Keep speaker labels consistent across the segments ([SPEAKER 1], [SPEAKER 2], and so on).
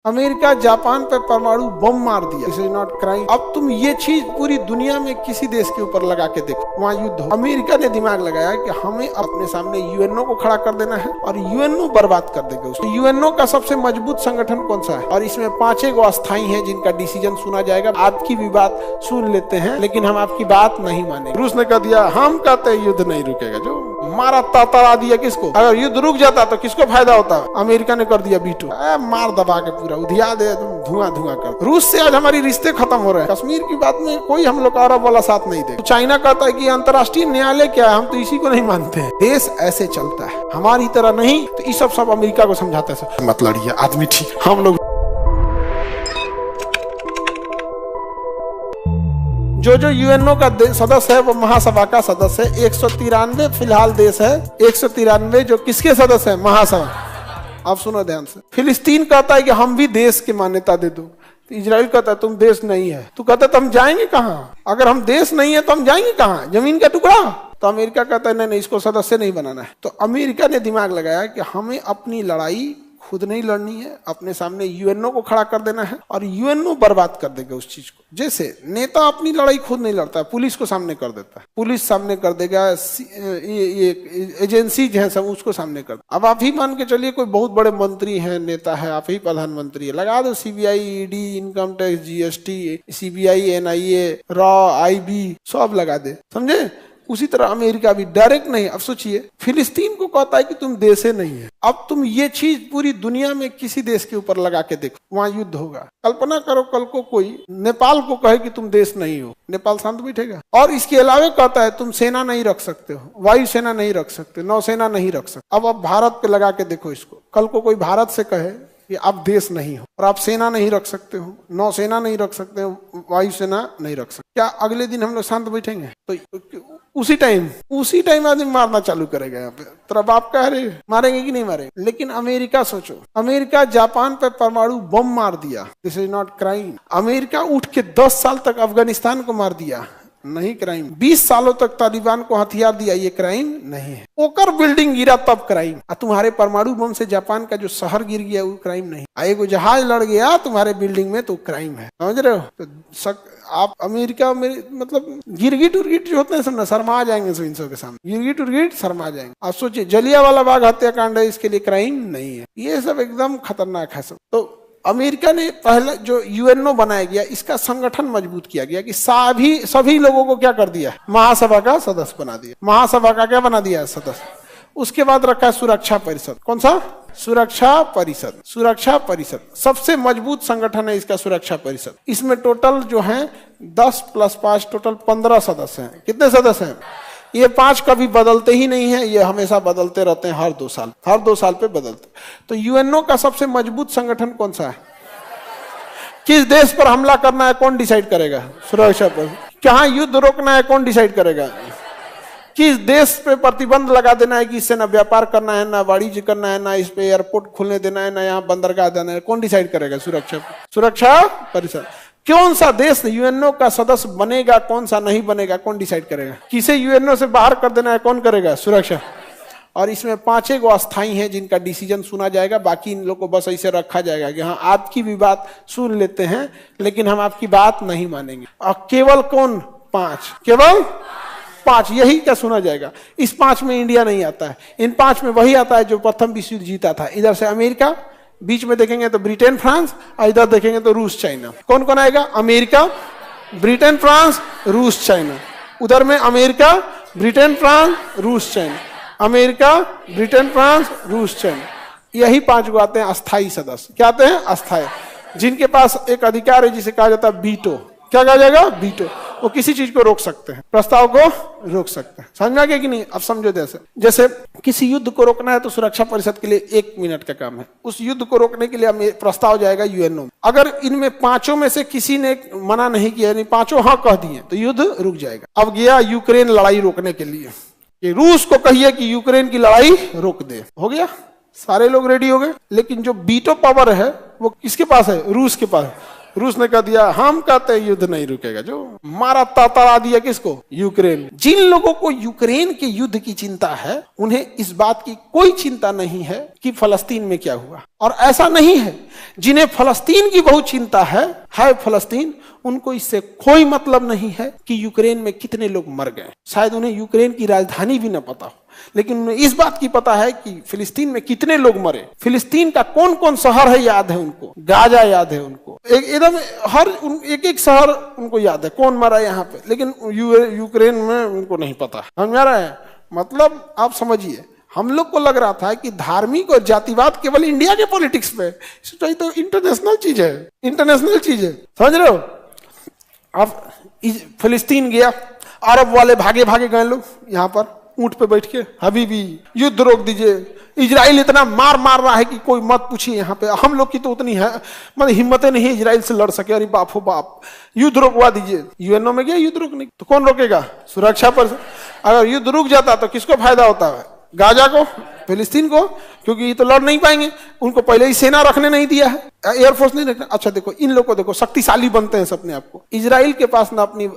[SPEAKER 1] America Japan पे परमाणु बम मार दिया, दिस इज नॉट क्राइम। अब तुम ये चीज पूरी दुनिया में किसी देश के ऊपर लगा के देखो, वहाँ युद्ध हो। अमेरिका ने दिमाग लगाया कि हमें अपने सामने यूएनओ को खड़ा कर देना है और यूएनओ बर्बाद कर देगा उसको। यूएनओ का सबसे मजबूत संगठन कौन सा है? और इसमें 5 अस्थायी हैं जिनका डिसीजन सुना जाएगा। आपकी भी बात सुन लेते हैं लेकिन हम आपकी बात नहीं मानेंगे। रूस ने कह दिया हम कहते हैं युद्ध नहीं रुकेगा, जो मारा तड़ा दिया किसको। अगर युद्ध रुक जाता तो किसको फायदा होता? अमेरिका ने कर दिया वीटो, मार दबा के पूरा उधिया दे, धुआं धुआं कर। रूस से आज हमारी रिश्ते खत्म हो रहे हैं। कश्मीर की बात में कोई हम लोग अरब वाला साथ नहीं दे। चाइना कहता है कि अंतर्राष्ट्रीय न्यायालय क्या है, हम तो इसी को नहीं मानते हैं। देश ऐसे चलता है, हमारी तरह नहीं। तो ये सब अमेरिका को समझाते हैं, मत लड़िए आदमी ठीक। हम लोग जो यूएनओ का सदस्य है वो महासभा का सदस्य है। 193 फिलहाल देश है, 193 जो किसके सदस्य है? महासभा। आप सुनो ध्यान से। फिलिस्तीन कहता है कि हम भी देश की मान्यता दे दो। तो इजराइल कहता है तुम देश नहीं है। तो कहता है तो हम जाएंगे कहाँ? अगर हम देश नहीं है तो हम जाएंगे कहाँ? जमीन का टुकड़ा। तो अमेरिका कहता है नहीं, इसको सदस्य नहीं बनाना है। तो अमेरिका ने दिमाग लगाया कि हमें अपनी लड़ाई खुद नहीं लड़नी है, अपने सामने यूएनओ को खड़ा कर देना है और यूएनओ बर्बाद कर देगा उस चीज को। जैसे नेता अपनी लड़ाई खुद नहीं लड़ता, पुलिस को सामने कर देता है, पुलिस सामने कर देगा, ये एजेंसी जो है सब उसको सामने कर। अब आप ही मान के चलिए कोई बहुत बड़े मंत्री हैं, नेता है, आप ही प्रधानमंत्री है, लगा दो CBI, ED, income tax, GST, CBI, NIA, raw, IB सब लगा दे, समझे। उसी तरह अमेरिका भी डायरेक्ट नहीं। अब सोचिए फिलिस्तीन को कहता है कि तुम देश नहीं है। अब तुम ये चीज पूरी दुनिया में किसी देश के ऊपर लगा के देखो, वहां युद्ध होगा। कल्पना करो कल को कोई नेपाल को कहे कि तुम देश नहीं हो, नेपाल शांत बैठेगा? और इसके अलावा कहता है तुम सेना नहीं रख सकते हो, वायु सेना नहीं रख सकते, नौसेना नहीं रख सकते। अब भारत पे लगा के देखो इसको। कल को कोई भारत से कहे कि आप देश नहीं हो और आप सेना नहीं रख सकते हो, नौसेना नहीं रख सकते हो, वायुसेना नहीं रख सकते, क्या अगले दिन हम लोग शांत बैठेंगे? तो उसी टाइम आदमी मारना चालू करेगा यहाँ पे। तो अब आप कह रहे मारेंगे कि नहीं मारेंगे? लेकिन अमेरिका सोचो, अमेरिका जापान पे परमाणु बम मार दिया, this is not crime. America उठ के 10 साल तक अफगानिस्तान को मार दिया, नहीं क्राइम। 20 सालों तक तालिबान को हथियार दिया, ये क्राइम नहीं है। ओकर बिल्डिंग गिरा तब क्राइम। तुम्हारे परमाणु बम से जापान का जो शहर गिर गया वो क्राइम नहीं। एगो जहाज लड़ गया तुम्हारे बिल्डिंग में तो क्राइम है, समझ रहे हो? तो आप अमेरिका में मतलब गिरगिट उर्गिट जो होते हैं शर्मा जाएंगे इनसो के सामने, गिरगिट उर्गिट शर्मा जाएंगे। आप सोचिए जलियांवाला बाग हत्याकांड है, इसके लिए क्राइम नहीं है। ये सब एकदम खतरनाक है सब। तो अमेरिका ने पहले जो यूएनओ बनाया गया, इसका संगठन मजबूत किया गया कि सभी लोगों को क्या कर दिया? महासभा का सदस्य बना दिया। महासभा का क्या बना दिया? सदस्य। उसके बाद रखा है सुरक्षा परिषद। कौन सा? सुरक्षा परिषद। सुरक्षा परिषद सबसे मजबूत संगठन है इसका, सुरक्षा परिषद। इसमें टोटल जो है 10 + 5 टोटल 15 सदस्य हैं। कितने सदस्य हैं? ये 5 कभी बदलते ही नहीं है, ये हमेशा बदलते रहते हैं, हर 2 साल पे बदलते। तो यूएनओ का सबसे मजबूत संगठन कौन सा है? किस देश पर हमला करना है कौन डिसाइड करेगा? सुरक्षा पर। कहाँ युद्ध रोकना है कौन डिसाइड करेगा? किस देश पे प्रतिबंध लगा देना है कि इससे ना व्यापार करना है, ना वाणिज्य करना है, ना इस पे एयरपोर्ट खोलने देना है, ना यहाँ बंदरगाह देना है, कौन डिसाइड करेगा? सुरक्षा परिषद। कौन सा देश यूएनओ का सदस्य बनेगा, कौन सा नहीं बनेगा, कौन डिसाइड करेगा? किसे यूएनओ से बाहर कर देना है कौन करेगा? सुरक्षा। और इसमें 5 अस्थायी हैं जिनका डिसीजन सुना जाएगा, बाकी इन लोग को बस ऐसे रखा जाएगा कि हाँ आपकी भी बात सुन लेते हैं लेकिन हम आपकी बात नहीं मानेंगे। और केवल कौन? 5, केवल 5, यही क्या सुना जाएगा। इस 5 में इंडिया नहीं आता है। इन 5 में वही आता है जो प्रथम विश्व युद्ध जीता था। इधर से अमेरिका, बीच में देखेंगे तो ब्रिटेन, फ्रांस, और इधर देखेंगे तो रूस, चाइना। कौन कौन आएगा? अमेरिका, ब्रिटेन, फ्रांस, रूस, चाइना। उधर में अमेरिका, ब्रिटेन, फ्रांस, रूस, चाइना। अमेरिका, ब्रिटेन, फ्रांस, रूस, चाइना। यही 5 को आते हैं अस्थायी सदस्य। क्या आते हैं? अस्थायी, जिनके पास एक अधिकार है जिसे कहा जाता है वीटो। क्या कहा जाएगा? वीटो। वो किसी चीज को रोक सकते हैं, प्रस्ताव को रोक सकते हैं। समझ में आ गया कि नहीं? अब समझो जैसे किसी युद्ध को रोकना है तो सुरक्षा परिषद के लिए 1 मिनट का काम है। उस युद्ध को रोकने के लिए प्रस्ताव जाएगा यूएनओ। अगर इनमें 5 में से किसी ने मना नहीं किया, यानी 5 हाँ कह दिए, तो युद्ध रुक जाएगा। अब गया यूक्रेन लड़ाई रोकने के लिए कि रूस को कहिए कि यूक्रेन की लड़ाई रोक दे, हो गया, सारे लोग रेडी हो गए। लेकिन जो वीटो पावर है वो किसके पास है? रूस के पास। रूस ने कह दिया हम कहते हैं युद्ध नहीं रुकेगा, जो मारा तड़ा दिया किसको? यूक्रेन। जिन लोगों को यूक्रेन के युद्ध की चिंता है उन्हें इस बात की कोई चिंता नहीं है कि फलस्तीन में क्या हुआ। और ऐसा नहीं है जिन्हें फलस्तीन की बहुत चिंता है फलस्तीन, उनको इससे कोई मतलब नहीं है कि यूक्रेन में कितने लोग मर गए। शायद उन्हें यूक्रेन की राजधानी भी न पता हो, लेकिन उन्हें इस बात की पता है कि फिलिस्तीन में कितने लोग मरे, फिलिस्तीन का कौन कौन शहर है याद है उनको, गाजा याद है उनको, एकदम हर एक शहर उनको याद है कौन मरा यहाँ पे, लेकिन यूक्रेन में उनको नहीं पता। समझ आ रहा है? मतलब आप समझिए, हम लोग को लग रहा था कि धार्मिक और जातिवाद केवल इंडिया के पॉलिटिक्स में, तो इंटरनेशनल चीज है, इंटरनेशनल चीज है। समझ रहे हो? अब फिलिस्तीन गया, अरब वाले भागे भागे गए लोग यहाँ पर ऊंट पे बैठ के, हबीबी युद्ध रोक दीजिए, इजराइल इतना मार रहा है कि कोई मत पूछिए। यहाँ पे हम लोग की तो उतनी है मतलब हिम्मतें नहीं इजराइल से लड़ सके, अरे बाप हो बाप, युद्ध रोकवा दीजिए। यूएनओ में गया युद्ध रोकने, तो कौन रोकेगा? सुरक्षा पर। अगर युद्ध रुक जाता तो किसको फायदा होता है? गाजा को, फिलिस्तीन को, क्योंकि ये तो लड़ नहीं पाएंगे, उनको पहले ही सेना रखने नहीं दिया है, एयरफोर्स नहीं रखना। अच्छा देखो इन लोग को, देखो शक्तिशाली बनते हैं अपने आप को। इजराइल के पास ना अपनी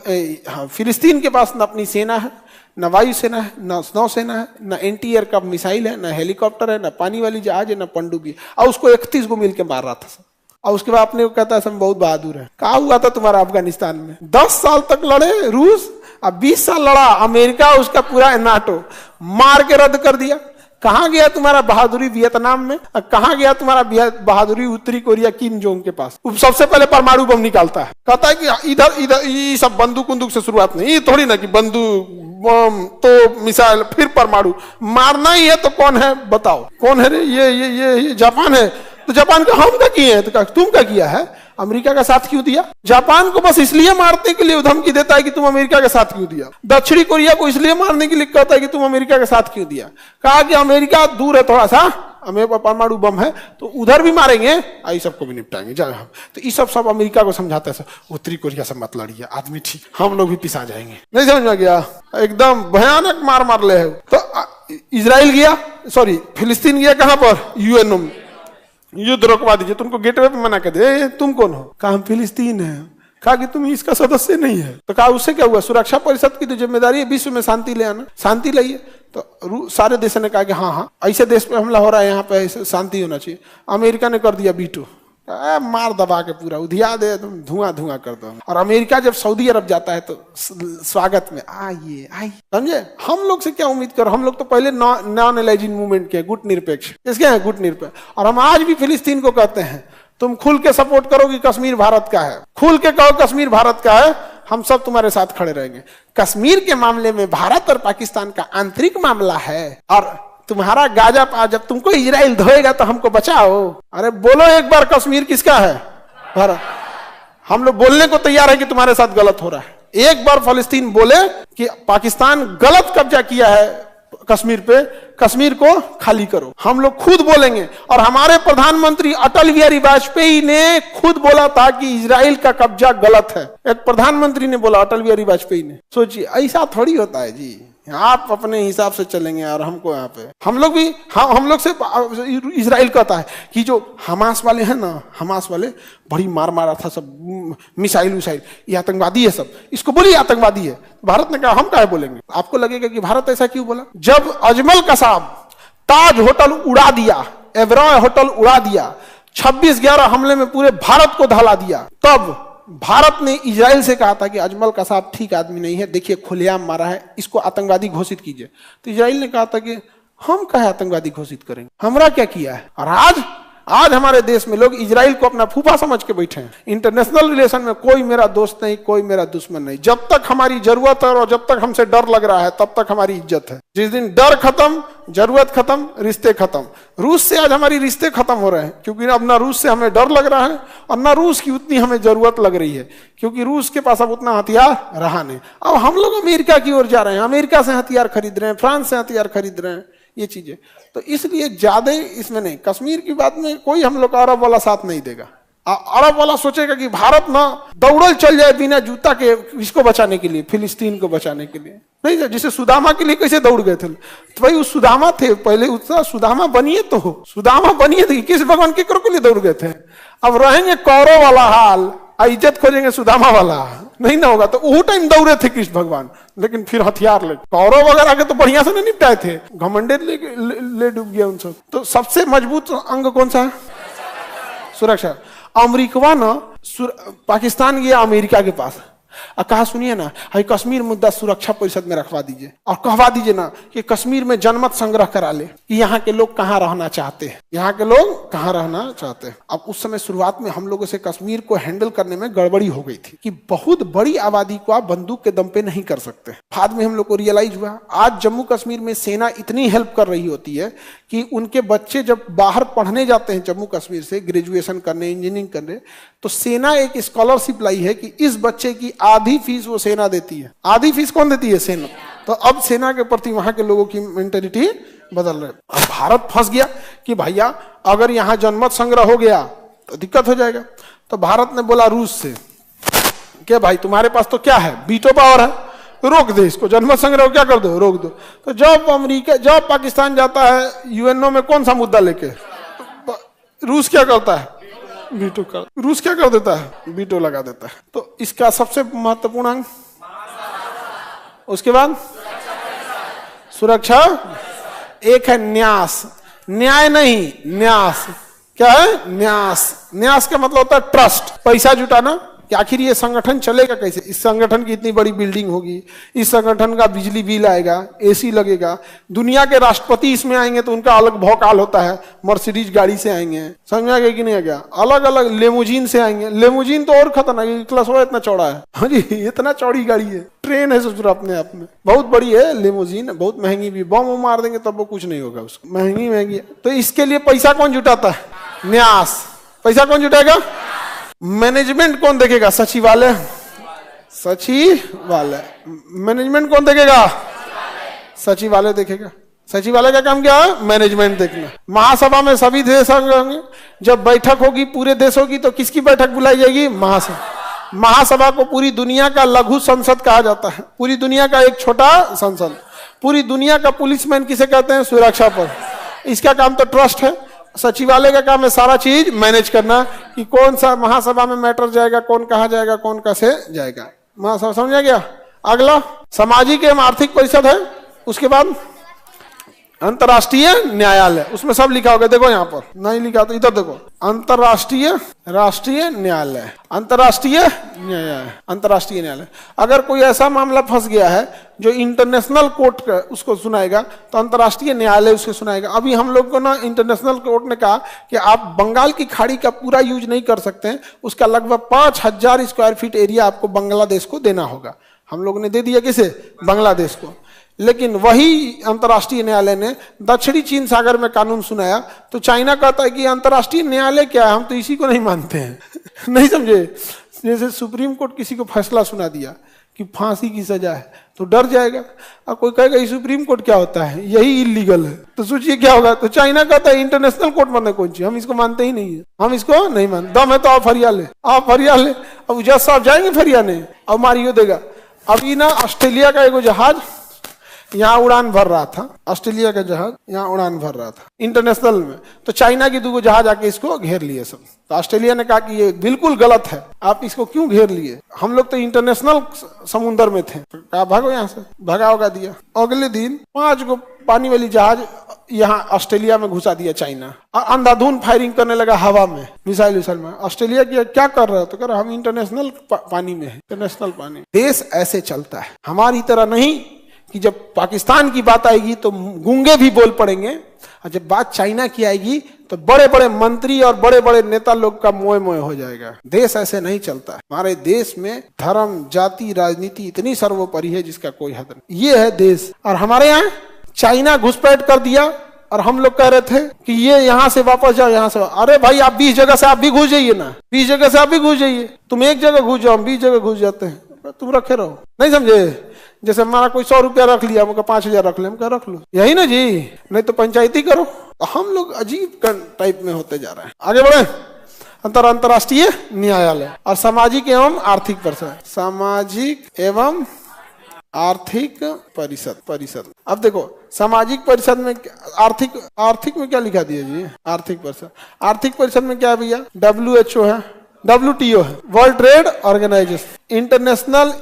[SPEAKER 1] फिलिस्तीन के पास ना अपनी सेना है, न वायुसेना है, न नौसेना है, न एंटी एयरक्राफ्ट मिसाइल है, न हेलीकॉप्टर है, न पानी वाली जहाज है, न पनडुब्बी है। और उसको 31 को मिल के मार रहा था सब। और उसके बाद अपने को कहता है सब बहुत बहादुर है। कहा हुआ था तुम्हारा अफगानिस्तान में? 10 साल तक लड़े रूस, अब 20 साल लड़ा अमेरिका, उसका पूरा नाटो मार के रद्द कर दिया। कहां गया तुम्हारा बहादुरी वियतनाम में? कहां गया तुम्हारा बहादुरी उत्तरी कोरिया किम जोंग के पास? सबसे पहले परमाणु बम निकालता है, कहता है कि इधर ये सब बंदूक उंदूक से शुरुआत नहीं, ये थोड़ी ना कि बंदूक बम तो मिसाइल फिर परमाणु, मारना ही है तो कौन है बताओ? कौन है रे? ये जापान है। तो जापान का हम क्या किए हैं? तो तुम क्या किया है? अमेरिका का साथ क्यों दिया? जापान को बस इसलिए मारने के लिए धमकी देता है कि तुम अमेरिका के साथ क्यों दिया। दक्षिणी कोरिया को इसलिए मारने के लिए कहता है कि तुम अमेरिका के साथ क्यों दिया। कहा कि अमेरिका दूर है थोड़ा सा, हमें परमाणु बम है तो उधर भी मारेंगे, आई सबको भी निपटाएंगे जाए हम। तो ये सब अमेरिका को समझाते हैं, उत्तरी कोरिया से मत लड़िए आदमी, ठीक हम लोग भी पिसा जाएंगे। नहीं समझ में गया? एकदम भयानक मार ले। तो इजराइल गया, सॉरी फिलिस्तीन गया कहां पर? यूएनओ में, युद्ध रोकवा दीजिए। तुमको गेटवे पे मना कर दे, तुम कौन हो? कहा हम फिलिस्तीन है। कहा कि तुम इसका सदस्य नहीं है। तो कहा उससे क्या हुआ? सुरक्षा परिषद की तो जिम्मेदारी है विश्व में शांति ले आना, शांति लाइए। तो सारे देशों ने कहा कि हाँ ऐसे देश पे हमला हो रहा है, यहाँ पे शांति होना चाहिए। अमेरिका ने कर दिया बीटो, मार दबा के पूरा उधिया दे, तुम धुआं कर दो। और अमेरिका जब सऊदी अरब जाता है तो स्वागत में आइए आइए, समझे? हम लोग से क्या उम्मीद करो? हम लोग तो पहले नॉन एलाइजिंग मूवमेंट के गुट निरपेक्ष, किसके हैं? गुट निरपेक्ष। और हम आज भी फिलिस्तीन को कहते हैं तुम खुल के सपोर्ट करो कि कश्मीर भारत का है, खुल के कहो कश्मीर भारत का है, हम सब तुम्हारे साथ खड़े रहेंगे। कश्मीर के मामले में भारत और पाकिस्तान का आंतरिक मामला है, और तुम्हारा गाजा पा जब तुमको इजराइल धोएगा तो हमको बचाओ। अरे बोलो एक बार कश्मीर किसका है? भारत। हम लोग बोलने को तैयार है कि तुम्हारे साथ गलत हो रहा है। एक बार फिलिस्तीन बोले कि पाकिस्तान गलत कब्जा किया है कश्मीर पे, कश्मीर को खाली करो, हम लोग खुद बोलेंगे। और हमारे प्रधानमंत्री अटल बिहारी वाजपेयी ने खुद बोला था कि इजराइल का कब्जा गलत है। एक प्रधानमंत्री ने बोला, अटल बिहारी वाजपेयी ने। सोचिए ऐसा थोड़ी होता है जी, आप अपने हिसाब से चलेंगे और हमको यहाँ पे हम लोग भी हम लोग से इजराइल कहता है कि जो हमास वाले हैं ना, हमास वाले बड़ी मारा था सब, मिसाइल विसाइल, ये आतंकवादी है सब, इसको बोलिए आतंकवादी है। भारत ने कहा हम क्या बोलेंगे? आपको लगेगा कि भारत ऐसा क्यों बोला? जब अजमल कसाब ताज होटल उड़ा दिया, एवरॉय होटल उड़ा दिया, 26/11 हमले में पूरे भारत को धला दिया, तब भारत ने इजराइल से कहा था कि अजमल कसाब ठीक आदमी नहीं है, देखिए खुलेआम मारा है, इसको आतंकवादी घोषित कीजिए। तो इजराइल ने कहा था कि हम कहे आतंकवादी घोषित करेंगे, हमरा क्या किया है? और आज हमारे देश में लोग इजराइल को अपना फूफा समझ के बैठे हैं। इंटरनेशनल रिलेशन में कोई मेरा दोस्त नहीं, कोई मेरा दुश्मन नहीं। जब तक हमारी जरूरत है और जब तक हमसे डर लग रहा है तब तक हमारी इज्जत है। जिस दिन डर खत्म, जरूरत खत्म, रिश्ते खत्म। रूस से आज हमारी रिश्ते खत्म हो रहे हैं, क्योंकि अब ना रूस से हमें डर लग रहा है और ना रूस की उतनी हमें जरूरत लग रही है, क्योंकि रूस के पास अब उतना हथियार रहा नहीं। अब हम लोग अमेरिका की ओर जा रहे हैं, अमेरिका से हथियार खरीद रहे हैं, फ्रांस से हथियार खरीद रहे हैं, ये चीजें। तो इसलिए ज्यादा इसमें नहीं, कश्मीर की बात में कोई हम लोग अरब वाला साथ नहीं देगा। अरब वाला सोचेगा कि भारत ना दौड़ल चल जाए बिना जूता के इसको बचाने के लिए, फिलिस्तीन को बचाने के लिए। नहीं, जिसे सुदामा के लिए कैसे दौड़ गए थे, तो भाई उस सुदामा थे पहले, उसका सुदामा बनिए तो सुदामा बनिए थे, किस भगवान के लिए दौड़ गए थे। अब रहेंगे कौरव वाला हाल इज्जत खोजेंगे सुदामा वाला, नहीं ना होगा। तो वो टाइम दौड़े थे कृष्ण भगवान, लेकिन फिर हथियार ले, कौरव वगैरह के तो बढ़िया से नहीं निपटाए थे, घमंडे ले डूब गया उन सब। तो सबसे मजबूत अंग कौन सा है? सुरक्षा। अमेरिका ना पाकिस्तान गया अमेरिका के पास और कहा सुनिए ना, हाई कश्मीर मुद्दा सुरक्षा परिषद में रखवा दीजिए और कहवा दीजिए ना कि कश्मीर में जनमत संग्रह करा ले कि यहाँ के लोग कहाँ रहना चाहते हैं, यहाँ के लोग कहाँ रहना चाहते हैं। अब उस समय शुरुआत में हम लोगों से कश्मीर को हैंडल करने में गड़बड़ी हो गई थी कि बहुत बड़ी आबादी को आप बंदूक के दम पे नहीं कर सकते। बाद में हम लोग को रियलाइज हुआ, आज जम्मू कश्मीर में सेना इतनी हेल्प कर रही होती है कि उनके बच्चे जब बाहर पढ़ने जाते हैं जम्मू कश्मीर से ग्रेजुएशन करने, इंजीनियरिंग करने, तो सेना एक स्कॉलरशिप लाई है कि इस बच्चे की आधी फीस वो सेना देती है। आधी फीस कौन देती है? सेना। तो अब सेना के प्रति वहां के लोगों की मेंटेलिटी बदल रही है। अब भारत फंस गया कि भैया अगर यहाँ जनमत संग्रह हो गया तो दिक्कत हो जाएगा। तो भारत ने बोला रूस से कि भाई तुम्हारे पास तो क्या है, वीटो पावर है, तो रोक दे इसको, जनमत संग्रह क्या कर दो, रोक दो। तो जब पाकिस्तान जाता है यूएनओ में कौन सा मुद्दा लेके, रूस क्या करता है? वीटो कर। रूस क्या कर देता है? वीटो लगा देता है। तो इसका सबसे महत्वपूर्ण अंग, उसके बाद सुरक्षा, एक है न्यास, न्याय नहीं न्यास। क्या है? न्यास। न्यास का मतलब होता है ट्रस्ट, पैसा जुटाना कि आखिर ये संगठन चलेगा कैसे, इस संगठन की इतनी बड़ी बिल्डिंग होगी, इस संगठन का बिजली बिल आएगा, एसी लगेगा, दुनिया के राष्ट्रपति इसमें आएंगे तो उनका अलग भौकाल होता है, मर्सिडीज गाड़ी से आएंगे, समझ में आ गया कि नहीं आ गया, अलग अलग लेमुजीन से आएंगे। लेमुजीन तो और खतरनाक, क्लासवा इतना चौड़ा है, हाँ जी इतना चौड़ी गाड़ी है, ट्रेन है ससुर अपने आप में, बहुत बड़ी है लेमुजीन, बहुत महंगी भी, बम मार देंगे तब वो कुछ नहीं होगा उसको, महंगी महंगी। तो इसके लिए पैसा कौन जुटाता है? न्यास। पैसा कौन जुटाएगा? मैनेजमेंट कौन देखेगा? सचिवालय। सचिवालय। मैनेजमेंट कौन देखेगा? सचिवालय देखेगा। सचिवालय का काम क्या है? मैनेजमेंट देखना। महासभा में सभी देश होंगे, जब बैठक होगी पूरे देशों की तो किसकी बैठक बुलाई जाएगी? महासभा। महासभा को पूरी दुनिया का लघु संसद कहा जाता है, पूरी दुनिया का एक छोटा संसद। पूरी दुनिया का पुलिसमैन किसे कहते हैं? सुरक्षा पर। इसका काम तो ट्रस्ट है। सचिवालय का काम है सारा चीज मैनेज करना कि कौन सा महासभा में मैटर जाएगा, कौन कहाँ जाएगा, कौन कैसे जाएगा। महासभा समझा गया? अगला सामाजिक एवं आर्थिक परिषद है, उसके बाद अंतर्राष्ट्रीय न्यायालय, उसमें सब लिखा होगा, देखो यहाँ पर नहीं लिखा तो इधर देखो, अंतर्राष्ट्रीय राष्ट्रीय न्यायालय, अंतर्राष्ट्रीय न्यायालय, अंतर्राष्ट्रीय न्यायालय। अगर कोई ऐसा मामला फंस गया है जो इंटरनेशनल कोर्ट का उसको सुनाएगा तो अंतर्राष्ट्रीय न्यायालय उसको सुनाएगा। अभी हम लोग को ना इंटरनेशनल कोर्ट ने कहा कि आप बंगाल की खाड़ी का पूरा यूज नहीं कर सकते हैं, उसका लगभग 5000 स्क्वायर फीट एरिया आपको बांग्लादेश को देना होगा। हम लोग ने दे दिया किसे? बांग्लादेश को। लेकिन वही अंतर्राष्ट्रीय न्यायालय ने दक्षिणी चीन सागर में कानून सुनाया तो चाइना कहता है कि अंतर्राष्ट्रीय न्यायालय क्या है, हम तो इसी को नहीं मानते हैं। नहीं समझे? जैसे सुप्रीम कोर्ट किसी को फैसला सुना दिया कि फांसी की सजा है तो डर जाएगा, और कोई कहेगा ये सुप्रीम कोर्ट क्या होता है, यही इलीगल है, तो सोचिए क्या होगा। तो चाइना कहता है इंटरनेशनल कोर्ट मानना कौन चीज, हम इसको मानते ही नहीं है, हम इसको नहीं मानते, दम है तो आप फरिया ले, आप फरिया ले। अब जज साहब जाएंगे फरियाने और मारियो देगा। अभी ना ऑस्ट्रेलिया का एक जहाज यहाँ उड़ान भर रहा था, ऑस्ट्रेलिया का जहाज यहाँ उड़ान भर रहा था इंटरनेशनल में, तो चाइना की 2 जहाज आके इसको घेर लिए सब। तो ऑस्ट्रेलिया ने कहा कि ये बिल्कुल गलत है, आप इसको क्यों घेर लिए, हम लोग तो इंटरनेशनल समुद्र में थे। तो कहा भागो यहाँ से, भगा होगा दिया। अगले दिन 5 पानी वाली जहाज यहाँ ऑस्ट्रेलिया में घुसा दिया चाइना, और अंधाधुंध फायरिंग करने लगा हवा में, मिसाइल विसाइल में। ऑस्ट्रेलिया की क्या कर रहे हो? तो कह रहा हम इंटरनेशनल पानी में है, इंटरनेशनल पानी। देश ऐसे चलता है, हमारी तरह नहीं कि जब पाकिस्तान की बात आएगी तो गूंगे भी बोल पड़ेंगे, और जब बात चाइना की आएगी तो बड़े बड़े मंत्री और बड़े बड़े नेता लोग का मोए मोए हो जाएगा। देश ऐसे नहीं चलता है। हमारे देश में धर्म, जाति, राजनीति इतनी सर्वोपरि है जिसका कोई हद नहीं। ये है देश। और हमारे यहाँ चाइना घुसपैठ कर दिया और हम लोग कह रहे थे कि ये यहाँ से वापस जाओ, यहाँ से। अरे भाई आप 20 जगह से आप भी घुस जाइए ना, 20 जगह से आप भी घुस जाइए। तुम एक जगह घुस जाओ, हम 20 जगह घुस जाते हैं, तुम रखे रहो। नहीं समझे? जैसे हमारा कोई 100 रुपया रख लिया, हमको 5000 रख ले, हम क्या रख लो, यही ना जी, नहीं तो पंचायती करो। तो हम लोग अजीब टाइप में होते जा रहे हैं। आगे बढ़े। अंतर्राष्ट्रीय न्यायालय और सामाजिक एवं आर्थिक परिषद, सामाजिक एवं आर्थिक परिषद। अब देखो सामाजिक परिषद में आर्थिक में क्या लिखा दिया जी? आर्थिक परिषद। आर्थिक परिषद में क्या है भैया? WHO है, WTO है, World Trade Organisation, International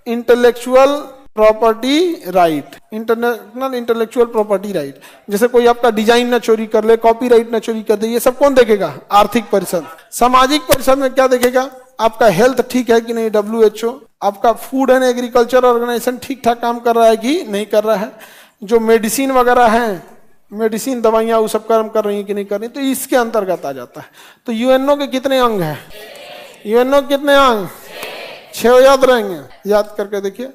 [SPEAKER 1] Intellectual Property Right, International Intellectual Property Right. जैसे कोई आपका डिजाइन ना चोरी कर ले, कॉपीराइट ना चोरी कर दे, ये सब कौन देखेगा? आर्थिक परिषद। सामाजिक परिषद में क्या देखेगा? आपका हेल्थ ठीक है कि नहीं, WHO। आपका फूड एंड एग्रीकल्चर ऑर्गेनाइजेशन ठीक ठाक काम कर रहा है कि नहीं कर रहा है। जो मेडिसिन वगैरह है, मेडिसिन दवाइयां वो सब काम कर रही है कि नहीं कर रही, तो इसके अंतर्गत आ जाता है। तो यूएनओ के कितने अंग हैं? यूएनओ के कितने अंग? 6 याद रहेंगे, याद करके देखिए।